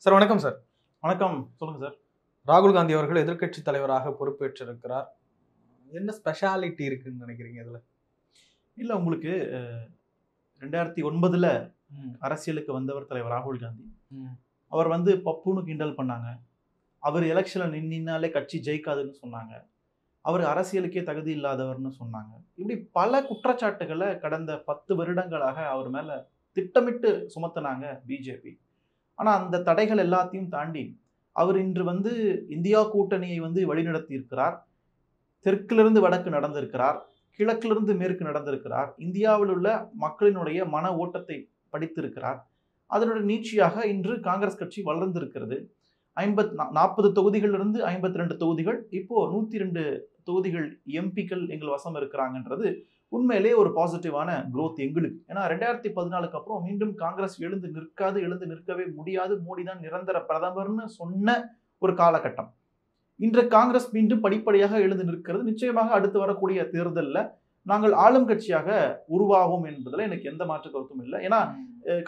Sir வணக்கம் sir. வணக்கம். சொல்லுங்க சார். ராகுல் காந்தி அவர்கள் எதிர்க்கட்சி தலைவராக பொறுப்பேற்றிருக்கிறார். என்ன ஸ்பெஷாலிட்டி இருக்குன்னு நினைக்கிறீங்க இதுல? இல்ல உங்களுக்கு 2009ல அரசியலுக்கு வந்தவர் தலைவர் ராகுல் காந்தி. அவர் பப்புன்னு கிண்டல் பண்ணாங்க. அவர் எலெக்ஷன்ல நின்னாலே கட்சி ஜெயிக்காதுன்னு சொன்னாங்க. அவர் அரசியலுக்கே தகுதி இல்லாதவர்னு சொன்னாங்க. இப்படி பல குற்றச்சாட்டுகளை கடந்த 10 வருடங்களாக அவர் மேல திட்டமிட்டு சுமத்தினாங்க பிஜேபி. ஆனா அந்த தடைகள் எல்லாத்தையும் தாண்டி அவர் இன்று இந்தியா கூட்டணியை வழிநடத்தி இருக்கிறார். தெற்கிலிருந்து வடக்கு நடந்திருக்கிறார், கிழக்கிலிருந்து மேற்கு நடந்திருக்கிறார். இந்தியாவில் உள்ள மக்களினுடைய மன ஓட்டத்தை படித்திருக்கிறார். அதனுடைய நீட்சியாக இன்று காங்கிரஸ் கட்சி வளர்ந்திருக்கிறது. 40 தொகுதிகளிலிருந்து 52 தொகுதிகள், இப்போ 102 தொகுதிகள் எம்பிக்கள் எங்கள் வசம் இருக்கிறாங்கன்றது உண்மையிலே ஒரு பாசிட்டிவான growth எங்களுக்கு. ஏன்னா 2014க்கு அப்புறம் மீண்டும் காங்கிரஸ் எழுந்து நிற்கவே முடியாது, மோடி தான் நிரந்தர பிரதமர்னு சொன்ன ஒரு காலகட்டம். இன்று காங்கிரஸ் மீண்டும் படிப்படியாக எழுந்து நிற்கிறது. நிச்சயமாக அடுத்து வரக்கூடிய தேர்தலில் நாங்கள் ஆளும் கட்சியாக உருவாகும் என்பதில் எனக்கு எந்த மாற்று கருத்தும் இல்லை. ஏன்னா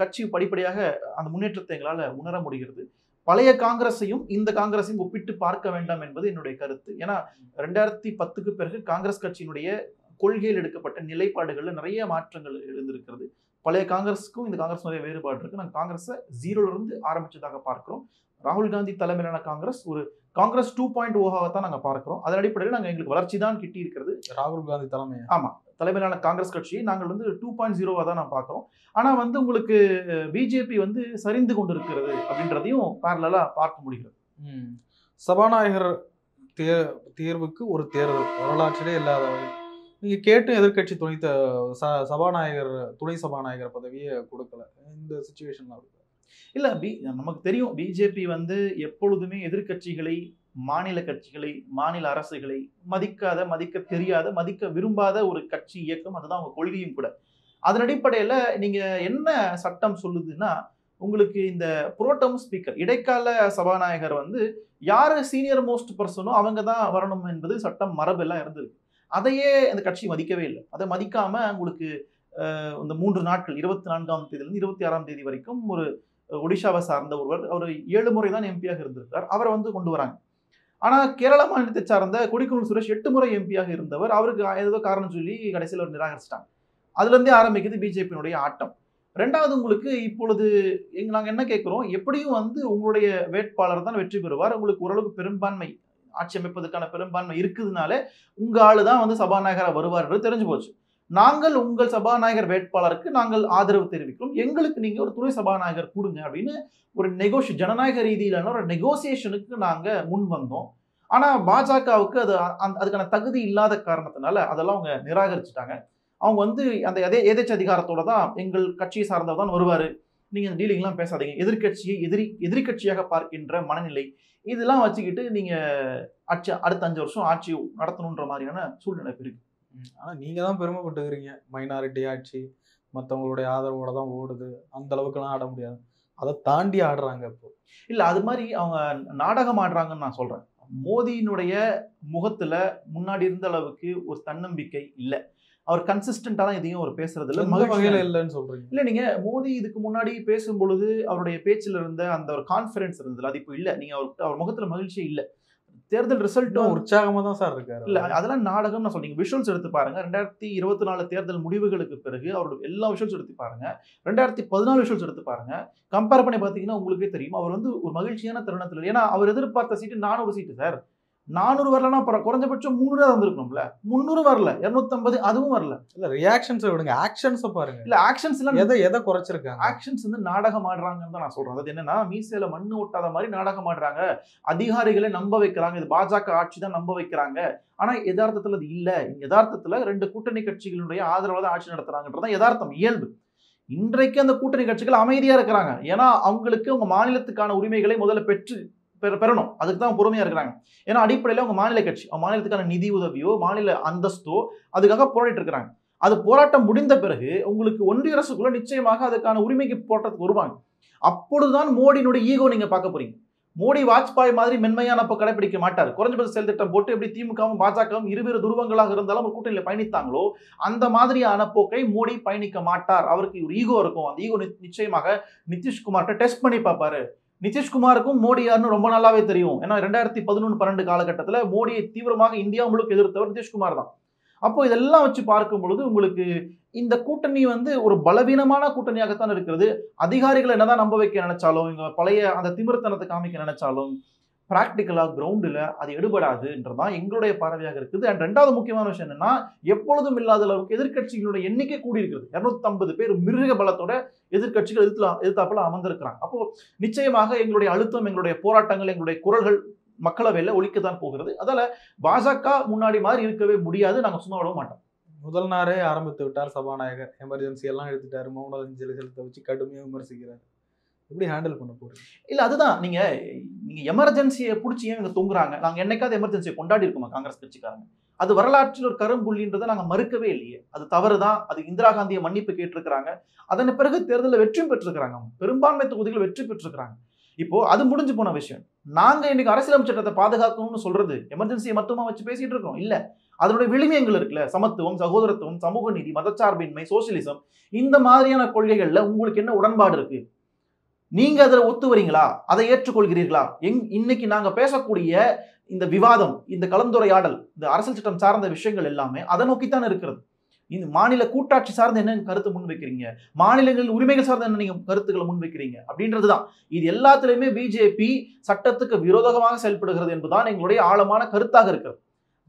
கட்சி படிப்படியாக அந்த முன்னேற்றத்தை எங்களால் உணர முடிகிறது. பழைய காங்கிரஸையும் இந்த காங்கிரஸையும் ஒப்பிட்டு பார்க்க வேண்டாம் என்பது என்னுடைய கருத்து. ஏன்னா 2010க்கு பிறகு காங்கிரஸ் கட்சியினுடைய கொள்கையில் எடுக்கப்பட்ட நிலைப்பாடுகள்ல நிறைய மாற்றங்கள் எழுந்திருக்கிறது. பழைய காங்கிரஸுக்கும் இந்த காங்கிரஸ் நிறைய வேறுபாடு இருக்கு. நாங்கள் காங்கிரஸை 0ல இருந்து ஆரம்பிச்சதாக பார்க்கிறோம். ராகுல் காந்தி தலைமையிலான காங்கிரஸ் ஒரு காங்கிரஸ் 2.0 நாங்கள் பார்க்கிறோம். அதன் அடிப்படையில் நாங்கள் எங்களுக்கு வளர்ச்சி தான் கிட்டி இருக்கிறது. ராகுல் காந்தி தலைமையிலான காங்கிரஸ் கட்சியை நாங்கள் 2.0 தான் நான் பார்க்கிறோம். ஆனா உங்களுக்கு பிஜேபி சரிந்து கொண்டிருக்கிறது அப்படின்றதையும் பேரலா பார்க்க முடிகிறது. சபாநாயகர் தேர்வுக்கு ஒரு தேர்தல் வரலாற்றிலே இல்லாத நீங்க கேட்டு எதிர்கட்சி துணை சபாநாயகர் பதவியை கொடுக்கல. இந்த சிச்சுவேஷன்ல இல்ல நமக்கு தெரியும் பிஜேபி எப்பொழுதுமே எதிர்கட்சிகளை, மாநில கட்சிகளை, மாநில அரசுகளை மதிக்க தெரியாத, மதிக்க விரும்பாத ஒரு கட்சி இயக்கம். அதுதான் அவங்க கொள்கையும் கூட. அதன் அடிப்படையில நீங்க என்ன சட்டம் சொல்லுதுன்னா, உங்களுக்கு இந்த புரோட்டம் ஸ்பீக்கர், இடைக்கால சபாநாயகர் யாரு சீனியர் மோஸ்ட் பர்சனோ அவங்க தான் வரணும் என்பது சட்டம் மரபெல்லாம் இருந்திருக்கு. அதையே அந்த கட்சி மதிக்கவே இல்லை. அதை மதிக்காம உங்களுக்கு இந்த 3 நாட்கள் 24ஆம் தேதியிலிருந்து 26ஆம் தேதி வரைக்கும் ஒரு ஒடிஷாவை சார்ந்த ஒருவர், அவர் 7 முறை தான் எம்பியாக இருந்திருக்கார், அவரை கொண்டு வராங்க. ஆனா கேரள மாநிலத்தை சார்ந்த கொடிக்குள் சுரேஷ் 8 முறை எம்பியாக இருந்தவர், அவருக்கு ஏதோ காரணம் சொல்லி கடைசியில் அவர் நிராகரிச்சிட்டாங்க. அதுல இருந்தே ஆரம்பிக்குது பிஜேபியினுடைய ஆட்டம். ரெண்டாவது உங்களுக்கு இப்பொழுது நாங்க என்ன கேட்கிறோம், எப்படியும் உங்களுடைய வேட்பாளர் தான் வெற்றி பெறுவார், உங்களுக்கு ஓரளவுக்கு பெரும்பான்மை, ஆட்சி அமைப்பதற்கான பெரும்பான்மை இருக்குதுனாலே உங்க ஆளு தான் சபாநாயகராக வருவார் என்று தெரிஞ்சு போச்சு. நாங்கள் உங்கள் சபாநாயகர் வேட்பாளருக்கு நாங்கள் ஆதரவு தெரிவிக்கிறோம், எங்களுக்கு நீங்க ஒரு துணை சபாநாயகர் கொடுங்க அப்படின்னு ஒரு ஜனநாயக ரீதியிலான ஒரு நெகோசியேஷனுக்கு நாங்க முன் வந்தோம். ஆனா பாஜகவுக்கு அதுக்கான தகுதி இல்லாத காரணத்தினால அதெல்லாம் அவங்க நிராகரிச்சுட்டாங்க. அவங்க அந்த எதேச்ச அதிகாரத்தோட தான் எங்கள் கட்சியை சார்ந்தவர் தான் வருவாரு, நீங்க இந்த டீலிங்லாம் பேசாதீங்க, எதிர்கட்சியை எதிர்கட்சியாக பார்க்கின்ற மனநிலை இதெல்லாம் வச்சுக்கிட்டு நீங்க அடுத்த 5 வருஷம் ஆட்சி நடத்தணுன்ற மாதிரியான சூழ்நிலை இருக்கு. ஆனா நீங்க தான் பெருமைப்பட்டுக்கிறீங்க, மைனாரிட்டி ஆட்சி மற்றவங்களுடைய ஆதரவோட தான் ஓடுது, அந்த அளவுக்குலாம் ஆட முடியாது, அதை தாண்டி ஆடுறாங்க. இப்போ இல்ல அது மாதிரி அவங்க நாடகம் ஆடுறாங்கன்னு நான் சொல்றேன். மோடியினுடைய முகத்துல முன்னாடி இருந்த அளவுக்கு ஒரு தன்னம்பிக்கை இல்லை. அவர் கன்சிஸ்டன்டா தான் எதையும் அவர் பேசுறது இல்லை, மகிழ்ச்சியில இல்லைன்னு சொல்றீங்க. இல்ல நீங்க மோடி இதுக்கு முன்னாடி பேசும் பொழுது அவருடைய பேச்சில் இருந்த அந்த ஒரு கான்பிடன்ஸ் இருந்தது, அது இப்போ இல்ல. நீங்க அவர் முகத்துல மகிழ்ச்சியே இல்லை. தேர்தல் ரிசல்ட்டும் உற்சாகமா தான் சார் இருக்காரு. இல்ல அதெல்லாம் நாடகம் நான் சொல்றீங்க. விஷுவல்ஸ் எடுத்து பாருங்க. 2024 தேர்தல் முடிவுகளுக்கு பிறகு அவரோட எல்லா விஷுவல்ஸ் எடுத்து பாருங்க. 2014 விஷுவல்ஸ் எடுத்து பாருங்க. கம்பேர் பண்ணி பாத்தீங்கன்னா உங்களுக்கே தெரியும் அவர் ஒரு மகிழ்ச்சியான தருணத்தில். ஏன்னா அவர் எதிர்பார்த்த சீட்டு 400 சீட்டு சார். 400 வரலன்னா குறைஞ்சபட்சம் 300 வந்திருக்கணும்ல. 300 வரல, 250 அதுவும் வரல. இல்ல ரியாக்ஷன்ஸ் விடுங்க, ஆக்ஷன்ஸ் பாருங்க. இல்ல ஆக்ஷன்ஸ் எல்லாம் எதை குறைச்சிருக்காங்க? ஆக்ஷன்ஸ் நாடகம் ஆடுறாங்கன்னு தான் நான் சொல்றேன். அது என்னன்னா மீசையில மண்ணு ஒட்டாத மாதிரி நாடகம் ஆடுறாங்க, அதிகாரிகளை நம்ப வைக்கிறாங்க, இது பாஜக ஆட்சி தான் நம்ப வைக்கிறாங்க. ஆனா யதார்த்தத்துல அது இல்ல. யதார்த்தத்துல 2 கூட்டணி கட்சிகளுடைய ஆதரவு தான் ஆட்சி நடத்துறாங்கன்றதான் யதார்த்தம், இயல்பு. இன்றைக்கு அந்த கூட்டணி கட்சிகள் அமைதியா இருக்கிறாங்க. ஏன்னா அவங்களுக்கு அவங்க மாநிலத்துக்கான உரிமைகளை முதல்ல பெறணும், அதுக்கு தான் பொறுமையா இருக்கிறாங்க. ஏன்னா அடிப்படையில் அவங்க மாநில கட்சி, மாநிலத்துக்கான நிதி உதவியோ மாநில அந்தஸ்தோ அதுக்காக போராடிட்டு இருக்கிறாங்க. அது போராட்டம் முடிந்த பிறகு உங்களுக்கு ஒன்றிய அரசுக்குள்ள நிச்சயமாக அதுக்கான உரிமைக்கு போராட்டத்துக்கு வருவாங்க. அப்பொழுதுதான் மோடியினுடைய ஈகோ நீங்க பார்க்க போறீங்க. மோடி வாஜ்பாய் மாதிரி மென்மையான கடைபிடிக்க மாட்டார். குறைஞ்சபட்ச செயல் திட்டம் போட்டு எப்படி திமுகவும் பாஜகவும் இருவேறு துருவங்களாக இருந்தாலும் ஒரு கூட்டணியில் பயணித்தாங்களோ அந்த மாதிரியான போக்கை மோடி பயணிக்க மாட்டார். அவருக்கு ஒரு ஈகோ இருக்கும். அந்த ஈகோ நிச்சயமாக நிதிஷ்குமார்கிட்ட டெஸ்ட் பண்ணி பார்ப்பாரு. நிதிஷ்குமாருக்கும் மோடி யாருன்னு ரொம்ப நல்லாவே தெரியும். ஏன்னா 2011-12 காலகட்டத்தில் மோடியை தீவிரமாக இந்தியா முழுக்க எதிர்த்தவர் நிதிஷ்குமார் தான். அப்போ இதெல்லாம் வச்சு பார்க்கும் பொழுது உங்களுக்கு இந்த கூட்டணி வந்து ஒரு பலவீனமான கூட்டணியாகத்தான் இருக்கிறது. அதிகாரிகள் என்னதான் நம்ப வைக்க நினைச்சாலும், இங்க பழைய அந்த திமிர்த்தனத்தை காமிக்க நினைச்சாலும், பிராக்டிக்கலா கிரவுண்டில் அது எடுபடாதுன்றதான் எங்களுடைய பார்வையாக இருக்குது. அண்ட் ரெண்டாவது முக்கியமான விஷயம் என்னன்னா, எப்பொழுதும் இல்லாத அளவுக்கு எதிர்க்கட்சிகளுடைய எண்ணிக்கை கூடி இருக்குது. 250 பேர் மிருக பலத்தோட எதிர்க்கட்சிகள் எதிர்த்தாப்புல அமர்ந்திருக்கிறாங்க. அப்போ நிச்சயமாக எங்களுடைய அழுத்தம், எங்களுடைய போராட்டங்கள், எங்களுடைய குரல்கள் மக்களவையில் ஒழிக்கத்தான் போகிறது. அதால பாஜக முன்னாடி மாதிரி இருக்கவே முடியாது. நாங்க சும்மா விட மாட்டோம். முதல் நாளே ஆரம்பித்து விட்டார் சபாநாயகர். எமர்ஜென்சி எல்லாம் எடுத்துட்டாரு. மௌன அஞ்சலி செலுத்த வச்சு கடுமையாக விமர்சிக்கிறார். எப்படி ஹேண்டில் பண்ண போறீங்க? இல்ல அதுதான் நீங்க எமர்ஜென்சியை பிடிச்சி ஏன் இங்க தொங்குறாங்க? நாங்க என்னைக்காவது எமர்ஜென்சியை கொண்டாடி இருக்கோமா காங்கிரஸ் கட்சிக்காரங்க? அது வரலாற்றில் ஒரு கரும்புள்ளின்றதை நாங்க மறுக்கவே இல்லையே. அது தவறுதான். அது இந்திரா காந்தியை மன்னிப்பு கேட்டிருக்கிறாங்க. அதன் பிறகு தேர்தலில் வெற்றி பெற்றிருக்கிறாங்க. அவங்க பெரும்பான்மை தொகுதிகள் வெற்றி பெற்றிருக்கிறாங்க. இப்போ அது முடிஞ்சு போன விஷயம். நாங்க இன்னைக்கு அரசியலமைப்பு சட்டத்தை பாதுகாக்கணும்னு சொல்றது எமர்ஜென்சியை மட்டுமா வச்சு பேசிட்டு இருக்கோம் இல்ல. அதனுடைய விளிமியங்கள் இருக்குல்ல, சமத்துவம், சகோதரத்துவம், சமூக நீதி, மதச்சார்பின்மை, சோசியலிசம், இந்த மாதிரியான கொள்கைகள்ல உங்களுக்கு என்ன உடன்பாடு இருக்கு? நீங்க அதில் ஒத்து வரீங்களா? அதை ஏற்றுக்கொள்கிறீர்களா? இன்னைக்கு நாங்க பேசக்கூடிய இந்த விவாதம், இந்த கலந்துரையாடல், இந்த அரசியல் சட்டம் சார்ந்த விஷயங்கள் எல்லாமே அதை நோக்கித்தான் இருக்கிறது. இந்த மாநில கூட்டாட்சி சார்ந்த என்ன கருத்து முன்வைக்கிறீங்க, மாநிலங்களின் உரிமைகள் சார்ந்த என்ன நீங்க கருத்துக்களை முன்வைக்கிறீங்க அப்படின்றதுதான். இது எல்லாத்திலுமே பிஜேபி சட்டத்துக்கு விரோதமாக செயல்படுகிறது என்பதுதான் எங்களுடைய ஆழமான கருத்தாக இருக்கிறது.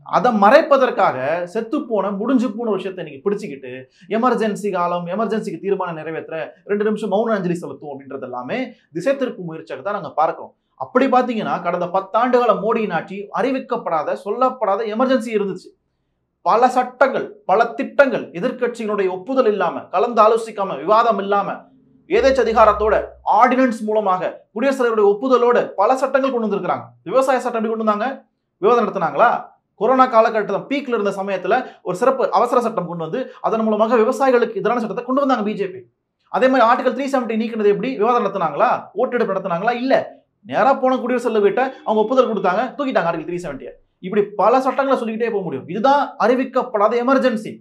அதை மறைப்பதற்காக செத்து போன முடிஞ்சு போன விஷயத்தை நீங்க பிடிச்சிக்கிட்டு எமர்ஜென்சி காலம், எமர்ஜென்சிக்கு தீர்மானம் நிறைவேற்ற 2 நிமிஷம் மௌன அஞ்சலி செலுத்தும் அப்படின்றது எல்லாமே திசை திருப்பும் முயற்சியாக தான் நாங்க பார்க்கிறோம். அப்படி பாத்தீங்கன்னா கடந்த 10 ஆண்டுகால மோடியின் ஆட்சி அறிவிக்கப்படாத, சொல்லப்படாத எமர்ஜென்சி இருந்துச்சு. பல சட்டங்கள், பல திட்டங்கள் எதிர்க்கட்சிகளுடைய ஒப்புதல் இல்லாம, கலந்து ஆலோசிக்காம, விவாதம் இல்லாம, ஏதேச்சதிகாரத்தோட ஆர்டினன்ஸ் மூலமாக குடியரசுத் தலைவருடைய ஒப்புதலோட பல சட்டங்கள் கொண்டு வந்திருக்கிறாங்க. விவசாய சட்டம் எப்படி கொண்டு வந்தாங்க? விவாதம் நடத்தினாங்களா? கொரோனா காலகட்டத்தில் பீக்ல இருந்த சமயத்துல ஒரு சிறப்பு அவசர சட்டம் கொண்டு வந்து அதன் மூலமாக விவசாயிகளுக்கு எதிரான சட்டத்தை கொண்டு வந்தாங்க பிஜேபி. அதே மாதிரி ஆர்டிகல் 370 நீக்கினது எப்படி? விவாதம் நடத்தினாங்களா? ஓட்டெடுப்பு நடத்தினாங்களா? இல்ல. நேரா போன குடியரசுத் தலைவர்கிட்ட அவங்க ஒப்புதல் கொடுத்தாங்க, தூக்கிட்டாங்க ஆர்டிகல் 370. இப்படி பல சட்டங்களை சொல்லிக்கிட்டே போக முடியும். இதுதான் அறிவிக்கப்படாத எமர்ஜென்சி.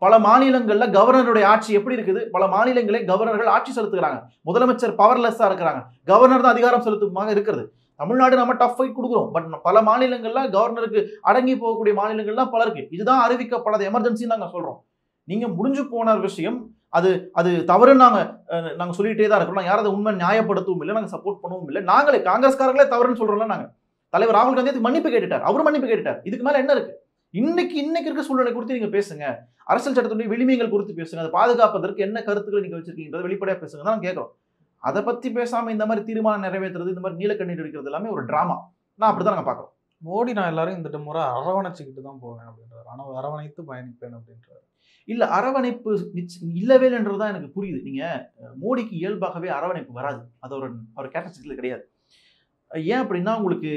பல மாநிலங்கள்ல கவர்னருடைய ஆட்சி எப்படி இருக்குது? பல மாநிலங்களே கவர்னர்கள் ஆட்சி செலுத்துகிறாங்க. முதலமைச்சர் பவர்லெஸ்ஸா இருக்கிறாங்க. கவர்னர் தான் அதிகாரம் செலுத்துமாக இருக்கிறது. தமிழ்நாடு நம்ம டஃப் ஃபைட் கொடுக்குறோம். பட் பல மாநிலங்கள்ல கவர்னருக்கு அடங்கி போகக்கூடிய மாநிலங்கள்லாம் பல இருக்கு. இதுதான் அறிவிக்கப்படாத எமர்ஜென்சின்னு நாங்க சொல்றோம். நீங்க முடிஞ்சு போன விஷயம் அது தவறுன்னு நாங்க சொல்லிட்டே தான் இருக்கிறோம். யாரும் அதை உண்மை நியாயப்படுத்தவும் இல்லை, நாங்க சப்போர்ட் பண்ணவும் இல்லை. நாங்களே காங்கிரஸ்காரங்களே தவறுன்னு சொல்றோம்ல. நாங்க தலைவர் ராகுல் காந்தி மன்னிப்பு கேட்டுட்டார். அவரும் மன்னிப்பு கேட்டுட்டார். இதுக்கு மேல என்ன இருக்கு? இன்னைக்கு இருக்க சூழ்நிலை குறித்து நீங்க பேசுங்க. அரசியல் சட்டத்துடைய விளிமியங்கள் குறித்து பேசுங்க. அதை பாதுகாப்பதற்கு என்ன கருத்துக்களை நீங்க வச்சிருக்கீங்க வெளிப்படையா பேசுங்க தான் கேட்கிறோம். அதை பத்தி பேசாம இந்த மாதிரி தீர்மானம் நிறைவேற்றுறது, இந்த மாதிரி நீலக்கண்ணீர் எடுக்கிறது எல்லாமே ஒரு டிராமா. நான் அப்படிதான் நாங்க பாக்குறோம். மோடி நான் எல்லாரும் இந்த முறை அரவணைச்சுக்கிட்டு தான் போவேன் அப்படின்றாரு. ஆனால் அரவணைத்து பயணிப்பேன் அப்படின்றாரு. இல்ல அரவணைப்பு இல்லவே இல்லைன்றதுதான் எனக்கு புரியுது. நீங்க மோடிக்கு இயல்பாகவே அரவணைப்பு வராது. அது ஒரு கேரக்டரிஸ்டிக்ல கிடையாது. ஏன் அப்படின்னா உங்களுக்கு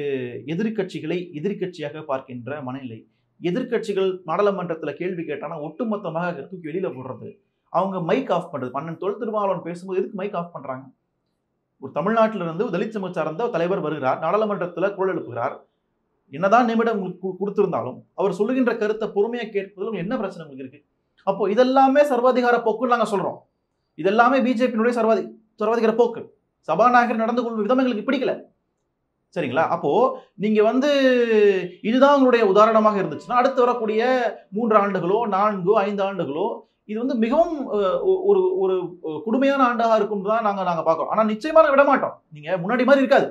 எதிர்கட்சிகளை எதிர்கட்சியாக பார்க்கின்ற மனநிலை, எதிர்கட்சிகள் நாடாளுமன்றத்தில் கேள்வி கேட்டானா ஒட்டுமொத்தமாக தூக்கி வெளியில போடுறது, அவங்க மைக் ஆஃப் பண்றது. தொல் திருமாவளவன் பேசும்போது எதுக்கு மைக் ஆஃப் பண்றாங்க? ஒரு தமிழ்நாட்டில இருந்து தலித் சமூக சார்ந்த தலைவர் வருகிறார், நாடாளுமன்றத்தில் குரல் எழுப்புகிறார். என்னதான் நிமிடம் உங்களுக்கு கொடுத்திருந்தாலும் அவர் சொல்லுகின்ற கருத்தை பொறுமையா கேட்பதில் என்ன பிரச்சனை உங்களுக்கு இருக்கு? அப்போ இதெல்லாமே சர்வாதிகார போக்குன்னு நாங்க சொல்றோம். இதெல்லாமே பிஜேபியினுடைய சர்வாதிகார போக்கு. சபாநாயகர் நடந்து கொள்ளும் விதம் எங்களுக்கு பிடிக்கல. சரிங்களா? அப்போ நீங்க இதுதான் உங்களுடைய உதாரணமாக இருந்துச்சுன்னா அடுத்து வரக்கூடிய 3 ஆண்டுகளோ 4 5 ஆண்டுகளோ இது மிகவும் ஒரு கொடுமையான ஆண்டாக இருக்கும் தான் நாங்க பார்க்கிறோம். ஆனா நிச்சயமா விட மாட்டோம். நீங்க முன்னாடி மாதிரி இருக்காது.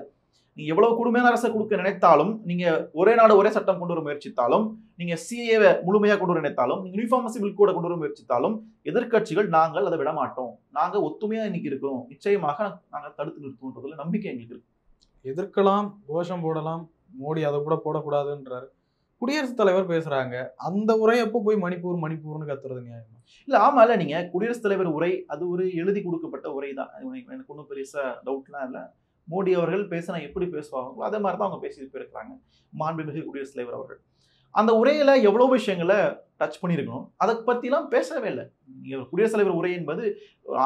நீங்க எவ்வளவு கொடுமையான அரசை கொடுக்க நினைத்தாலும், நீங்க ஒரே நாடு ஒரே சட்டம் கொண்டு வர முயற்சித்தாலும், நீங்க சிஏவை முழுமையா கொண்டு வர நினைத்தாலும், நீங்க யூனிஃபார்ம் சிவில் கோடை கொண்டு வர முயற்சித்தாலும் எதிர்கட்சிகள் நாங்கள் அதை விட மாட்டோம். நாங்க ஒத்துமையா இன்னைக்கு இருக்கிறோம். நிச்சயமாக நாங்க தடுத்து நிறுத்துவோன்றதுல நம்பிக்கை எங்களுக்கு இருக்கு. எதிர்க்கலாம், கோஷம் போடலாம், மோடி அதை கூட போடக்கூடாதுன்றாரு. குடியரசுத் தலைவர் பேசுறாங்க, அந்த உரை எப்போ போய் மணிப்பூர்னு கத்துறதுங்க? இல்ல ஆமா இல்ல, நீங்க குடியரசுத் தலைவர் உரை அது ஒரு எழுதி கொடுக்கப்பட்ட உரை தான். எனக்கு ஒன்றும் பெருசா டவுட்லாம் இல்லை. மோடி அவர்கள் பேசினா எப்படி பேசுவாங்களோ அதே மாதிரி தான் அவங்க பேசிட்டு போயிருக்கிறாங்க. மாண்புமிகு குடியரசுத் தலைவர் அவர்கள் அந்த உரையில எவ்வளவு விஷயங்களை டச் பண்ணியிருக்கணும், அதை பத்திலாம் பேசவே இல்லை. குடியரசுத் தலைவர் உரை என்பது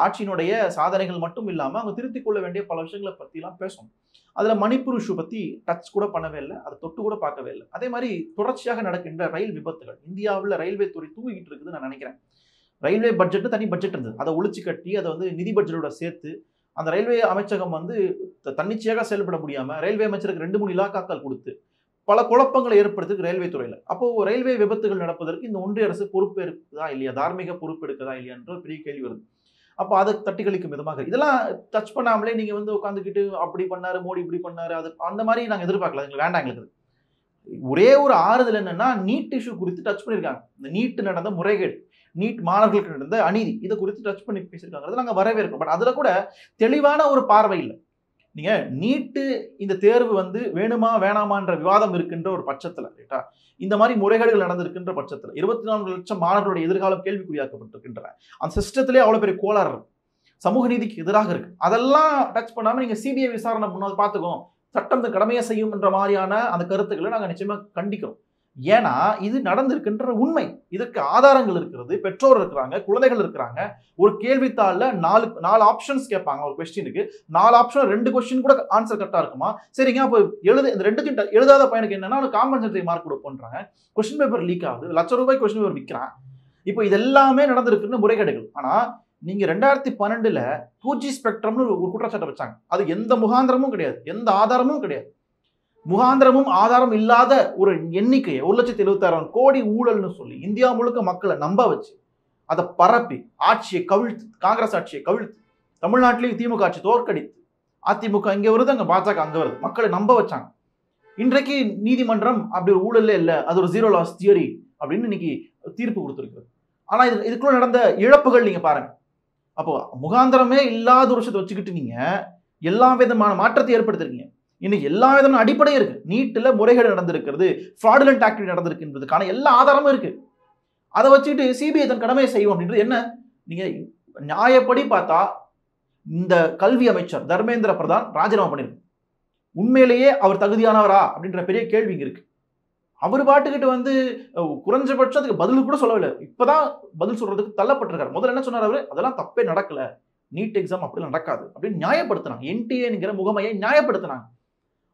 ஆட்சியினுடைய சாதனைகள் மட்டும் இல்லாம அவங்க திருத்திக் கொள்ள வேண்டிய பல விஷயங்களை பத்திலாம் பேசணும். அதுல மணிப்பூர் இஷ்யூ பத்தி டச் கூட பண்ணவே இல்லை, அதை தொட்டு கூட பார்க்கவே இல்லை. அதே மாதிரி தொடர்ச்சியாக நடக்கின்ற ரயில் விபத்துகள், இந்தியாவில் ரயில்வே துறை தூங்கிட்டு இருக்குதுன்னு நான் நினைக்கிறேன். ரயில்வே பட்ஜெட் தனி பட்ஜெட் இருந்தது, அதை ஒழிச்சு கட்டி அதை நிதி பட்ஜெட்டோட சேர்த்து அந்த ரயில்வே அமைச்சகம் வந்து தன்னிச்சையாக செயல்பட முடியாம ரயில்வே அமைச்சருக்கு 2-3 இலாக்காக்கள் கொடுத்து பல குழப்பங்களை ஏற்படுத்துக்கு ரயில்வே துறையில. அப்போ ரயில்வே விபத்துகள் நடப்பதற்கு இந்த ஒன்றிய அரசு பொறுப்பு இருக்குதா இல்லையா, தார்மீக பொறுப்பு எடுக்குதா இல்லையான்ற ஒரு பெரிய கேள்வி வருது. அப்போ அதை தட்டி கழிக்கும் விதமாக இதெல்லாம் டச் பண்ணாமலே நீங்க வந்து உட்காந்துக்கிட்டு அப்படி பண்ணாரு மோடி இப்படி பண்ணாரு அது அந்த மாதிரி நாங்க எதிர்பார்க்கல. எங்களுக்கு வேண்டாம். எங்களுக்கு ஒரே ஒரு ஆறுதல் என்னன்னா நீட் இஷ்யூ குறித்து டச் பண்ணியிருக்காங்க. இந்த நீட் நடந்த முறைகேடு, நீட் மாணவர்களுக்கு நடந்த அநீதி இதை குறித்து டச் பண்ணி பேசியிருக்காங்க. நாங்கள் வரவேற்கிறோம். பட் அதுல கூட தெளிவான ஒரு பார்வை இல்லை. நீங்க நீட்டு இந்த தேர்வு வந்து வேணுமா வேணாமான்ற விவாதம் இருக்கின்ற ஒரு பட்சத்துல ரைட்டா, இந்த மாதிரி முறைகேடுகள் நடந்திருக்கின்ற பட்சத்துல 24 லட்சம் மாணவர்களுடைய எதிர்காலம் கேள்விக்குறியாக்கப்பட்டிருக்கின்றன. அந்த சிஸ்டத்திலே அவ்வளவு பெரிய கோளாறு இருக்கு, சமூக நீதிக்கு எதிராக இருக்கு. அதெல்லாம் டச் பண்ணாம நீங்க சிபிஐ விசாரணை முன்னாள் பார்த்துக்கோம், சட்டம் இந்த கடமையை செய்யும் என்ற மாதிரியான அந்த கருத்துக்களை நாங்கள் நிச்சயமா கண்டிக்கிறோம். ஏன்னா இது நடந்திருக்கின்ற உண்மை, இதற்கு ஆதாரங்கள் இருக்கிறது, பெற்றோர் இருக்கிறாங்க, குழந்தைகள் இருக்கிறாங்க. ஒரு கேள்வித்தாள்ல 4 ஆப்ஷன்ஸ் கேட்பாங்க. ஒரு கொஸ்டினுக்கு 4 ஆப்ஷன் 2 கொஸ்டின் கூட ஆன்சர் கரெக்டா இருக்குமா? சரிங்க, அப்போ இந்த 2 எழுதாத பையனுக்கு என்னன்னா காம்பன்சேட்டரி மார்க் கொடுப்போன்றாங்க. கொஸ்டின் பேப்பர் லீக் ஆகுது, ₹1,00,000 கொஸ்டின் பேப்பர் விற்கிறான். இப்போ இதெல்லாமே நடந்திருக்குன்னு முறைகேடுகள். ஆனா நீங்க 2012 2G ஸ்பெக்ட்ரம்னு ஒரு குற்றச்சாட்டை வச்சாங்க. அது எந்த முகாந்திரமும் கிடையாது, எந்த ஆதாரமும் கிடையாது. முகாந்திரமும் ஆதாரம் இல்லாத ஒரு எண்ணிக்கையை 1,76,000 கோடி ஊழல்னு சொல்லி இந்தியா முழுக்க மக்களை நம்ப வச்சு அதை பரப்பி ஆட்சியை கவிழ்த்து, காங்கிரஸ் ஆட்சியை கவிழ்த்து, தமிழ்நாட்டிலேயும் திமுக ஆட்சி தோற்கடித்து, அதிமுக இங்க வருது, அங்க பாஜக அங்க வருது, மக்களை நம்ப வச்சாங்க. இன்றைக்கு நீதிமன்றம் அப்படி ஒரு ஊழலே இல்லை, அது ஒரு ஜீரோ லாஸ் தியரி அப்படின்னு இன்னைக்கு தீர்ப்பு கொடுத்துருக்குது. ஆனா இதுக்குள்ள நடந்த இழப்புகள் நீங்க பாருங்க. அப்போ முகாந்திரமே இல்லாத ஒரு விஷயத்தை வச்சுக்கிட்டு நீங்க எல்லா விதமான மாற்றத்தை ஏற்படுத்திருக்கீங்க. இன்னைக்கு எல்லா விதமான அடிப்படையும் இருக்கு. நீட்ல முறைகேடு நடந்திருக்கிறது, ஃப்ராடுலண்ட் ஆக்டிவிட்டி நடந்திருக்குன்றதுக்கான எல்லா ஆதாரமும் இருக்கு. அதை வச்சுட்டு சிபிஐ தன் கடமையை செய்யும் அப்படின்றது என்ன? நீங்க நியாயப்படி பார்த்தா இந்த கல்வி அமைச்சர் தர்மேந்திர பிரதான் ராஜினாமா பண்ணிருக்கு. உண்மையிலேயே அவர் தகுதியானவரா அப்படின்ற பெரிய கேள்வி இங்க இருக்கு. அவர் பாட்டுக்கிட்டு வந்து குறைஞ்சபட்சம் அதுக்கு பதில் கூட சொல்லவில்லை. இப்பதான் பதில் சொல்றதுக்கு தள்ளப்பட்டிருக்காரு. முதல்ல என்ன சொன்னார் அவரு? அதெல்லாம் தப்பே நடக்கல, நீட் எக்ஸாம் அப்படி நடக்காது அப்படின்னு நியாயப்படுத்தினாங்க. என்டிஏங்கிற முகமையை நியாயப்படுத்தினாங்க.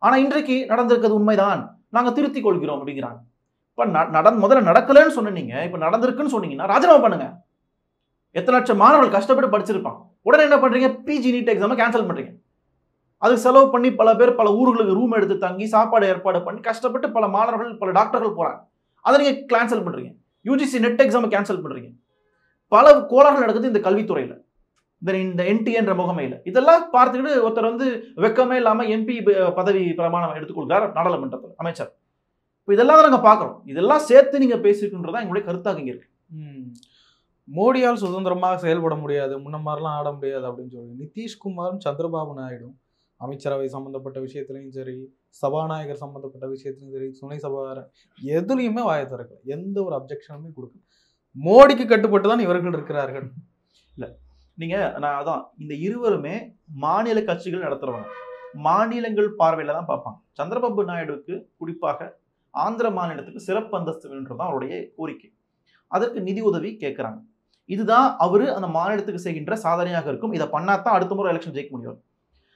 ஆனா இன்றைக்கு நடந்திருக்கிறது உண்மைதான், நாங்க திருத்திக் கொள்கிறோம் அப்படிங்கிறாங்க. இப்ப முதல்ல நடக்கலன்னு சொன்னீங்க, இப்ப நடந்திருக்குன்னு சொன்னீங்கன்னா ராஜினாமா பண்ணுங்க. எத்தனை லட்சம் மாணவர்கள் கஷ்டப்பட்டு படிச்சிருப்பான், உடனே என்ன பண்றீங்க? பிஜி நீட் எக்ஸாமை கேன்சல் பண்றீங்க. அதுக்கு செலவு பண்ணி பல பேர் பல ஊர்களுக்கு ரூம் எடுத்து தங்கி சாப்பாடு ஏற்பாடு பண்ணி கஷ்டப்பட்டு பல மாணவர்கள் பல டாக்டர்கள் போறாங்க. அதை நீங்க கேன்சல் பண்றீங்க. யூஜிசி நெட் எக்ஸாமை கேன்சல் பண்றீங்க. பல கோளாறுகள் நடக்குது இந்த கல்வித்துறையில, இந்த என்டி என்ற முகமையில. இதெல்லாம் பார்த்துக்கிட்டு ஒருத்தர் வந்து வெக்கமே இல்லாம எம்பி பதவி பிரமாணம் எடுத்துக்கொள்கிறார் நாடாளுமன்றத்தில் அமைச்சர். இப்போ இதெல்லாம் நாங்க பாக்குறோம். இதெல்லாம் சேர்த்து நீங்க பேசிக்கின்றதா எங்களுடைய கருத்தாக இங்க இருக்கு. மோடியால் சுதந்திரமாக செயல்பட முடியாது, முன்ன மாதிரிலாம் ஆட முடியாது அப்படின்னு சொல்லி நிதிஷ்குமாரும் சந்திரபாபு நாயுடும் அமைச்சரவை சம்பந்தப்பட்ட விஷயத்திலையும் சரி, சபாநாயகர் சம்பந்தப்பட்ட விஷயத்திலையும் சரி, துணை சபாநாயகர் எதுலையுமே வாயை திறக்கல, எந்த ஒரு அப்ஜெக்ஷனுமே கொடுக்கல. மோடிக்கு கட்டுப்பட்டு தான் இவர்கள் இருக்கிறார்கள். இல்ல நீங்க நான் அதான் இந்த இருவருமே மாநில கட்சிகள் நடத்துறவங்க, மாநிலங்கள் பார்வையில தான் பார்ப்பாங்க. சந்திரபாபு நாயுடுக்கு குறிப்பாக ஆந்திர மாநிலத்துக்கு சிறப்பு அந்தஸ்து வேணுன்றதான் அவருடைய கோரிக்கை. அதற்கு நிதி உதவி கேட்கிறாங்க. இதுதான் அவரு அந்த மாநிலத்துக்கு செய்கின்ற சாதனையாக இருக்கும். இதை பண்ணாதான் அடுத்த முறை எலெக்ஷன் ஜெயிக்க முடியும்.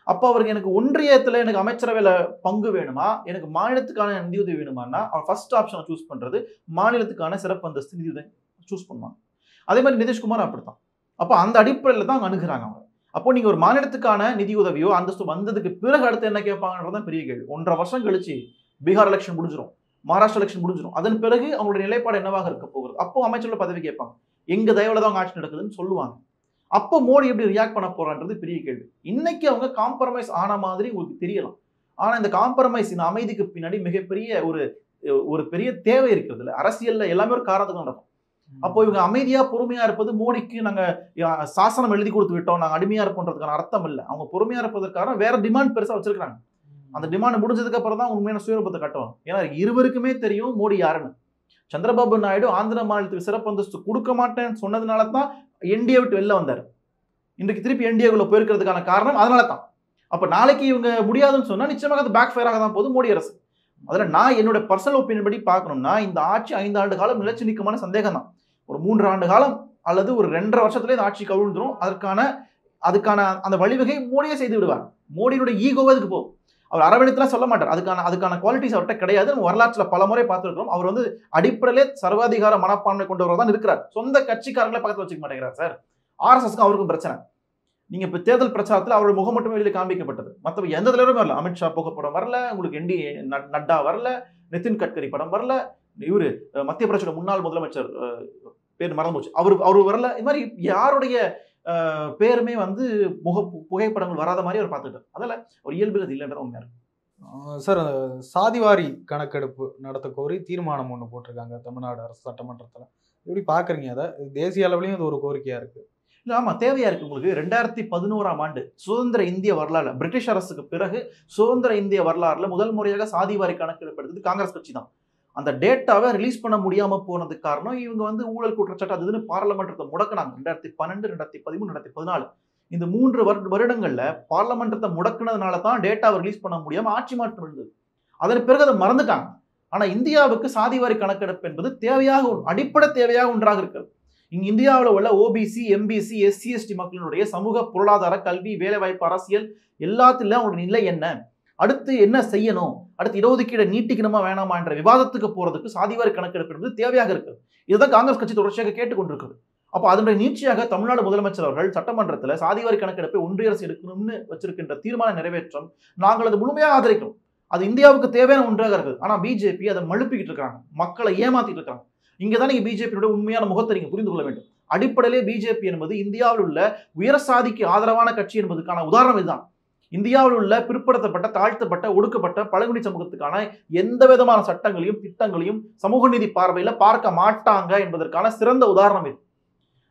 அப்போ அவருக்கு எனக்கு ஒன்றியத்துல எனக்கு அமைச்சரவையில பங்கு வேணுமா, எனக்கு மாநிலத்துக்கான நிதியுதவி வேணுமான்னா அவர் ஃபர்ஸ்ட் ஆப்ஷனை சூஸ் பண்றது மாநிலத்துக்கான சிறப்பு அந்தஸ்து நிதியுதவி சூஸ் பண்ணுவாங்க. அதே மாதிரி நிதிஷ்குமார் அப்படித்தான். அப்போ அந்த அடிப்படையில் தான் அணுகுறாங்க அவங்க. அப்போ நீங்க ஒரு மாநிலத்துக்கான நிதியுதவியோ அந்தஸ்து வந்ததுக்கு பிறகு அடுத்து என்ன கேட்பாங்கன்றதான் பெரிய கேள்வி. 1.5 வருஷம் கழிச்சு பீகார் எலெக்ஷன் முடிஞ்சிடும், மகாராஷ்டிரா எலெக்ஷன் முடிஞ்சிடும். அதன் பிறகு அவங்களுடைய நிலைப்பாடு என்னவாக இருக்க போகிறது? அப்போ அமைச்சர்கள் பதவி கேட்பாங்க. எங்க தயவுல தான் அவங்க ஆட்சி நடக்குதுன்னு சொல்லுவாங்க. அப்போ மோடி எப்படி ரியாக்ட் பண்ண போறான்றது பெரிய கேள்வி. இன்னைக்கு அவங்க காம்ப்ரமைஸ் ஆன மாதிரி உங்களுக்கு தெரியலாம். ஆனா இந்த காம்ப்ரமைஸ், இந்த அமைதிக்கு பின்னாடி மிகப்பெரிய ஒரு பெரிய தேவை இருக்கிறது இல்லை. அரசியல்ல எல்லாமே ஒரு காரணத்துக்கு நடக்கும். அப்போ இவங்க அமைதியா பொறுமையா இருப்பது மோடிக்கு நாங்க சாசனம் எழுதி கொடுத்து விட்டோம், நாங்க அடிமையா இருப்போன்றதுக்கான அர்த்தம் இல்லை. அவங்க பொறுமையா இருப்பதற்கான வேற டிமாண்ட் பெருசா வச்சிருக்காங்க. அந்த டிமாண்ட் முடிஞ்சதுக்கு அப்புறம் தான் உண்மையான சுயரூபத்தை கட்டுவாங்க. ஏன்னா இருவருக்குமே தெரியும் மோடி யாருன்னு. சந்திரபாபு நாயுடு ஆந்திர மாநிலத்துக்கு சிறப்பு அந்தஸ்து கொடுக்க மாட்டேன்னு சொன்னதுனால தான் என்டிஏ விட்டு வெளில வந்தார். இன்றைக்கு திருப்பி என்டிஏக்குள்ள போயிருக்கிறதுக்கான காரணம் அதனால தான். அப்ப நாளைக்கு இவங்க முடியாதுன்னு சொன்னா நிச்சயமாக அது பேக் ஃபயராக தான் போகுது மோடி அரசு. அதில் நான் என்னோட பர்சனல் ஒப்பீனியன் படி பார்க்கணும்னா இந்த ஆட்சி 5 ஆண்டு காலம் நிலைச்சு நிற்குமான சந்தேகம் தான். ஒரு 3 ஆண்டு காலம் அல்லது ஒரு 2.5 வருஷத்துல இந்த ஆட்சி கவிழ்ந்துரும். அதுக்கான அந்த வழிவகை மோடியே செய்து விடுவார். மோடியினுடைய ஈகோவே அதுக்கு போகும். அவர் அரவணைத்துலாம் சொல்ல மாட்டார். அதுக்கான குவாலிட்டிஸ் அவர்கிட்ட கிடையாது. நம்ம வரலாற்றில் பல முறை பார்த்துருக்கிறோம். அவர் வந்து அடிப்படையிலே சர்வாதிகார மனப்பான்மை கொண்டவர் தான் இருக்கிறார். சொந்த கட்சிக்காரங்களே பக்கத்தில் வச்சுக்க மாட்டேங்கிறார் சார். ஆர்எஸ்எஸ்க்கு அவருக்கும் பிரச்சனை. நீங்க இப்ப தேர்தல் பிரச்சாரத்தில் அவருடைய முகம் மட்டுமே வெளியில காண்பிக்கப்பட்டது. மற்ற எந்த தலைவரும் வரல. அமித்ஷா புகைப்படம் வரல, உங்களுக்கு நட்டா வரல, நிதின் கட்கரி படம் வரல, இவரு மத்திய பிரதேச முன்னாள் முதலமைச்சர் பேர் மறந்து போச்சு, அவரு வரல. இது மாதிரி யாருடைய பேருமே வந்து புகைப்படங்கள் வராத மாதிரி அவர் பார்த்துட்டார். அதில் ஒரு இயல்பு அது இல்லைன்றது உண்மையா இருக்கு. சார், சாதிவாரி கணக்கெடுப்பு நடத்த கோரி தீர்மானம் ஒன்று போட்டிருக்காங்க தமிழ்நாடு அரசு சட்டமன்றத்தில். எப்படி பார்க்குறீங்க அதை? தேசிய அளவுலையும் இது ஒரு கோரிக்கையாக இருக்குது. இல்லை, ஆமாம், தேவையாக இருக்குது. உங்களுக்கு 2011ஆம் ஆண்டு சுதந்திர இந்திய வரலாறு, பிரிட்டிஷ் அரசுக்கு பிறகு சுதந்திர இந்திய வரலாறுல முதல் முறையாக சாதிவாரி கணக்கெடுப்பு எடுத்தது காங்கிரஸ் கட்சி தான். அந்த டேட்டாவை ரிலீஸ் பண்ண முடியாமல் போனதுக்கு காரணம் இவங்க வந்து ஊழல் குற்றச்சாட்டு அதுன்னு பார்லமெண்டத்தை முடக்கினாங்க. 2012, 2013, 2014 இந்த 3 வருடங்கள்ல பார்லமெண்டத்தை முடக்கினதுனால தான் டேட்டாவை ரிலீஸ் பண்ண முடியாம ஆட்சி மாற்றம் இருந்தது. அதன் பிறகு அதை மறந்துட்டாங்க. ஆனா இந்தியாவுக்கு சாதிவாரி கணக்கெடுப்பு என்பது தேவையாக, அடிப்படை தேவையாக ஒன்றாக இருக்கிறது. இங்க இந்தியாவில் உள்ள ஓபிசி, எம்பிசி, எஸ்சி, எஸ்டி மக்களினுடைய சமூக, பொருளாதார, கல்வி, வேலைவாய்ப்பு, அரசியல் எல்லாத்திலும் அவங்களோட நிலை என்ன, அடுத்து என்ன செய்யணும், அடுத்து இடஒதுக்கீடை நீட்டிக்கணுமா வேணாமா என்ற விவாதத்துக்கு போறதுக்கு சாதிவாரி கணக்கெடுப்பு என்பது தேவையாக இருக்குது. இதுதான் காங்கிரஸ் கட்சி தொடர்ச்சியாக கேட்டுக்கொண்டிருக்கிறது. அப்போ அதனுடைய நீட்சியாக தமிழ்நாடு முதலமைச்சர் அவர்கள் சட்டமன்றத்தில் சாதிவாரி கணக்கெடுப்பை ஒன்றிய அரசு எடுக்கணும்னு வச்சிருக்கின்ற தீர்மான நிறைவேற்றம் நாங்கள் அது முழுமையாக ஆதரிக்கிறோம். அது இந்தியாவுக்கு தேவையான ஒன்றாக இருக்குது. ஆனா பிஜேபி அதை மழுப்பிக்கிட்டு இருக்காங்க, மக்களை ஏமாத்திட்டு இருக்காங்க. இங்கதான் நீங்க பிஜேபியோட உண்மையான முகத்தை நீங்க புரிந்து கொள்ள வேண்டும். அடிப்படையிலே பிஜேபி என்பது இந்தியாவில் உள்ள உயர் சாதிக்கு ஆதரவான கட்சி என்பதற்கான உதாரணம் இதுதான். இந்தியாவில் உள்ள பிற்படுத்தப்பட்ட, தாழ்த்தப்பட்ட, ஒடுக்கப்பட்ட பழங்குடி சமூகத்துக்கான எந்த விதமான சட்டங்களையும் திட்டங்களையும் சமூக நீதி பார்வையில பார்க்க மாட்டாங்க என்பதற்கான சிறந்த உதாரணம் இது.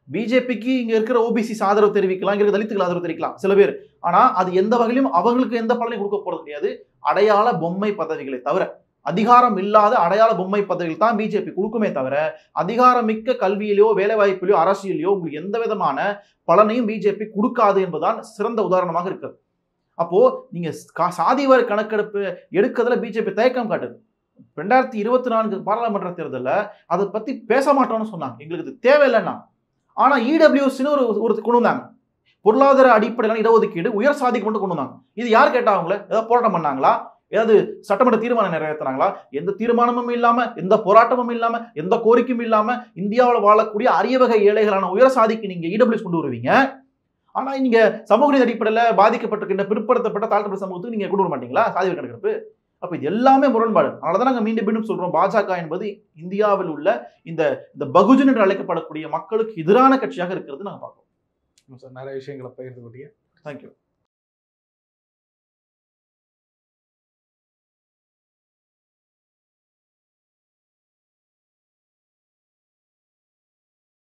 பிஜேபிக்கு இங்க இருக்கிற ஓபிசி ஆதரவு தெரிவிக்கலாம், இங்க தலித்துகள் ஆதரவு தெரிவிக்கலாம் சில பேர். ஆனா அது எந்த வகையிலும் அவங்களுக்கு எந்த பலனையும் கொடுக்க போறது கிடையாது. அடையாள பொம்மை பதவிகளை தவிர, அதிகாரம் இல்லாத அடையாள பொம்மை பதவிகள் தான் பிஜேபி கொடுக்குமே தவிர, அதிகாரமிக்க கல்வியிலோ, வேலைவாய்ப்பிலோ, அரசியலையோ உங்களுக்கு எந்த விதமான பலனையும் பிஜேபி கொடுக்காது என்பதுதான் சிறந்த உதாரணமாக இருக்கிறது. அப்போ நீங்க சாதிவாரி கணக்கெடுப்பு எடுக்கிறதுல பிஜேபி தயக்கம் காட்டுது. 2024 பாராளுமன்ற தேர்தலில் அதை பத்தி பேச மாட்டோம்னு சொன்னாங்க, எங்களுக்கு இது தேவையில்லைன்னா. ஆனா இடபிள்யூசின்னு ஒரு கொண்டு வந்தாங்க, பொருளாதார அடிப்படையிலான இடஒதுக்கீடு உயர் சாதிக்கு மட்டும் கொண்டு வந்தாங்க. இது யார் கேட்டா? அவங்கள ஏதாவது போராட்டம் பண்ணாங்களா? ஏதாவது சட்டமன்ற தீர்மானம் நிறைவேற்றினாங்களா? எந்த தீர்மானமும் இல்லாம, எந்த போராட்டமும் இல்லாம, எந்த கோரிக்கையும் இல்லாம இந்தியாவில் வாழக்கூடிய அரிய வகை ஏழைகளான உயர் சாதிக்கு நீங்க இடபிள்யூஸ் கொண்டு வருவீங்க. ஆனா நீங்க சமூக நீதி அடிப்படையில் பாதிக்கப்பட்டிருக்கின்ற பிற்படுத்தப்பட்ட தாழ்த்தப்பட்ட சமூகத்துக்கு நீங்க கொண்டு வர மாட்டீங்களா சாதிவாரி கணக்கெடுப்பு? அப்ப இது எல்லாமே முரண்பாடு. அதனாலதான் நாங்க மீண்டும் சொல்றோம், பாஜக என்பது இந்தியாவில் உள்ள இந்த பகுஜன் என்று அழைக்கப்படக்கூடிய மக்களுக்கு எதிரான கட்சியாக இருக்கிறது நாங்க பார்க்கிறோம். நிறைய விஷயங்களை பகிர்ந்து கொண்டீங்க. தேங்க்யூ.